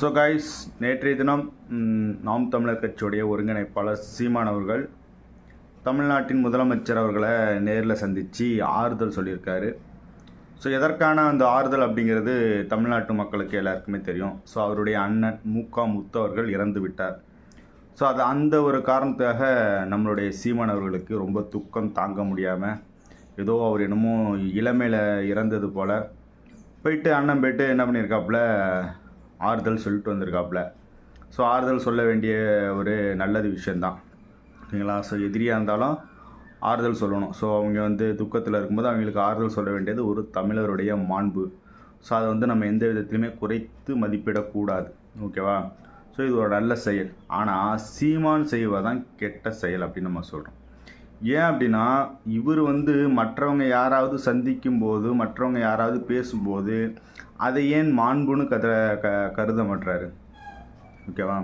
So guys, நேற்றைய தினம் நாம் தமிழர் கட்சியுடைய ஒருங்கிணைப்பாளர் சீமான் அவர்கள் தமிழ்நாட்டின் முதலமைச்சர் அவர்களை நேரில் சந்தித்து ஆறுதல் சொல்லியிருக்காரு. ஸோ எதற்கான அந்த ஆறுதல் அப்படிங்கிறது தமிழ்நாட்டு மக்களுக்கு எல்லாருக்குமே தெரியும். ஸோ அவருடைய அண்ணன் முத்து அவர்கள் இறந்து விட்டார். ஸோ அந்த ஒரு காரணத்துக்காக நம்மளுடைய சீமான் அவர்களுக்கு ரொம்ப துக்கம் தாங்க முடியாமல் ஏதோ அவர் என்னமோ இளமையில் இறந்தது போல் அண்ணன் போயிட்டு என்ன பண்ணியிருக்காப்புல, ஆறுதல் சொல்லிட்டு வந்திருக்காப்புல. ஸோ ஆறுதல் சொல்ல வேண்டிய ஒரு நல்லது விஷயந்தான், ஓகேங்களா. ஸோ எதிரியாக இருந்தாலும் ஆறுதல் சொல்லணும். ஸோ அவங்க துக்கத்தில் இருக்கும்போது அவங்களுக்கு ஆறுதல் சொல்ல வேண்டியது ஒரு தமிழருடைய மாண்பு. ஸோ அதை நம்ம எந்த விதத்துலையுமே குறைத்து மதிப்பிடக்கூடாது, ஓகேவா. ஸோ இது ஒரு நல்ல செயல். ஆனால் சீமான் செய்வதான் கெட்ட செயல் அப்படின்னு நம்ம சொல்கிறோம். ஏன் அப்படின்னா, இவர் மற்றவங்க யாராவது சந்திக்கும் போது, மற்றவங்க யாராவது பேசும்போது அதை ஏன் மாண்புன்னு கருத மாட்டுறாரு, ஓகேவா.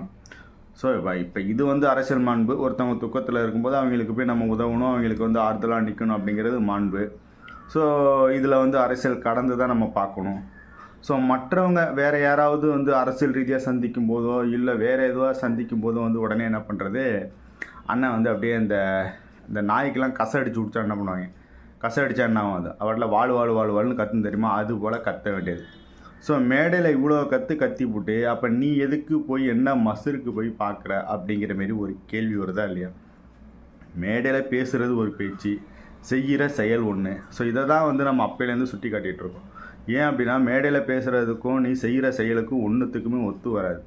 ஸோ இப்போ இது அரசியல் மாண்பு. ஒருத்தவங்க துக்கத்தில் இருக்கும்போது அவங்களுக்கு போய் நம்ம உதவணும், அவங்களுக்கு ஆறுதலாக நிற்கணும் அப்படிங்கிறது மாண்பு. ஸோ இதில் அரசியல் கடந்து தான் நம்ம பார்க்கணும். ஸோ மற்றவங்க வேறு யாராவது அரசியல் ரீதியாக சந்திக்கும் போதோ இல்லை வேறு எதுவாக சந்திக்கும் போதோ உடனே என்ன பண்ணுறது, அண்ணன் அப்படியே இந்த நாய்க்கெல்லாம் கசை அடித்து விடுச்சா என்ன பண்ணுவாங்க, கசை அடித்தா என்ன ஆகும், அவட்டில் வாழ்னு கத்துன்னு தெரியுமா, அது போல் கத்த வேண்டியது. ஸோ மேடையில் இவ்வளோ கத்தி போட்டு அப்போ நீ எதுக்கு போய் என்ன மசருக்கு போய் பார்க்குற அப்படிங்கிற மாரி ஒரு கேள்வி வருதா இல்லையா. மேடையில் பேசுகிறது ஒரு பேச்சு, செய்கிற செயல் ஒன்று. ஸோ இதை தான் நம்ம அப்பையிலேருந்து சுட்டி காட்டிகிட்ருக்கோம். ஏன் அப்படின்னா, மேடையில் பேசுகிறதுக்கும் நீ செய்கிற செயலுக்கும் ஒன்றுத்துக்குமே ஒத்து வராது.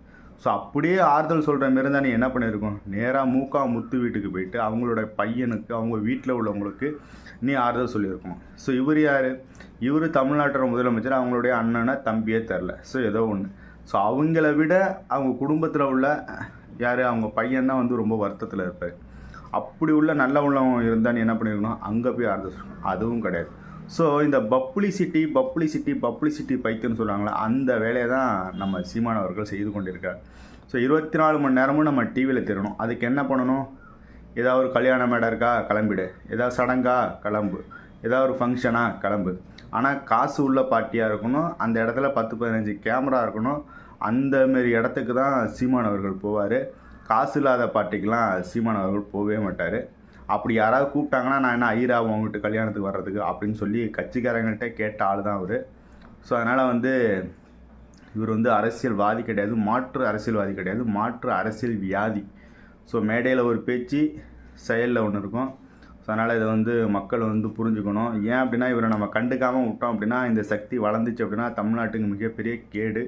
ஸோ அப்படியே ஆறுதல் சொல்கிற மாரி தான் நீ என்ன பண்ணியிருக்கோம், நேராக முத்து வீட்டுக்கு போயிட்டு அவங்களோட பையனுக்கு, அவங்க வீட்டில் உள்ளவங்களுக்கு நீ ஆறுதல் சொல்லியிருக்கணும். ஸோ இவர் யார், இவர் தமிழ்நாட்டோட முதலமைச்சர், அவங்களுடைய அண்ணனை தம்பியே தெரில. ஸோ ஏதோ ஒன்று. ஸோ அவங்கள விட அவங்க குடும்பத்தில் உள்ள யார், அவங்க பையன் தான் ரொம்ப வருத்தத்தில் இருப்பார். அப்படி உள்ள நல்ல உள்ளவங்க இருந்தால் நீ என்ன பண்ணியிருக்கணும், அங்கே போய் ஆறுதல் சொல்லணும். அதுவும் கிடையாது. ஸோ இந்த பப்ளிசிட்டி பைத்தியம்னு சொல்கிறாங்களே, அந்த வேலையை தான் நம்ம சீமான் அவர்கள் செய்து கொண்டிருக்கார். ஸோ 24 மணி நேரமும் நம்ம டிவியில் தெரியணும். அதுக்கு என்ன பண்ணணும், ஏதாவது ஒரு கல்யாண மேடை இருக்கா கிளம்பிடு, ஏதாவது சடங்கா கிளம்பு, ஏதாவது ஒரு ஃபங்க்ஷனா கிளம்பு. ஆனால் காசு உள்ள பார்ட்டியாக இருக்கணும், அந்த இடத்துல 10-15 கேமரா இருக்கணும். அந்தமாரி இடத்துக்கு தான் சீமான் அவர்கள் போவார். காசு இல்லாத பார்ட்டிக்கெலாம் சீமான் அவர்கள் போகவே மாட்டார். அப்படி யாராவது கூப்பிட்டாங்கன்னா, நான் என்ன ஐயரா உங்ககிட்ட கல்யாணத்துக்கு வர்றதுக்கு அப்படின்னு சொல்லி கட்சிக்காரங்கள்ட்ட கேட்ட ஆள் தான் அவர். ஸோ அதனால் இவர் அரசியல்வாதி கிடையாது, மாற்று அரசியல்வாதி கிடையாது, மாற்று அரசியல் வியாதி. ஸோ மேடையில் ஒரு பேச்சு, செயலில் ஒன்று இருக்கும். ஸோ அதனால் இதை மக்கள் புரிஞ்சுக்கணும். ஏன் அப்படின்னா, இவரை நம்ம கண்டுக்காமல் விட்டோம் அப்படின்னா, இந்த சக்தி வளர்ந்துச்சு அப்படின்னா தமிழ்நாட்டுக்கு மிகப்பெரிய கேடு.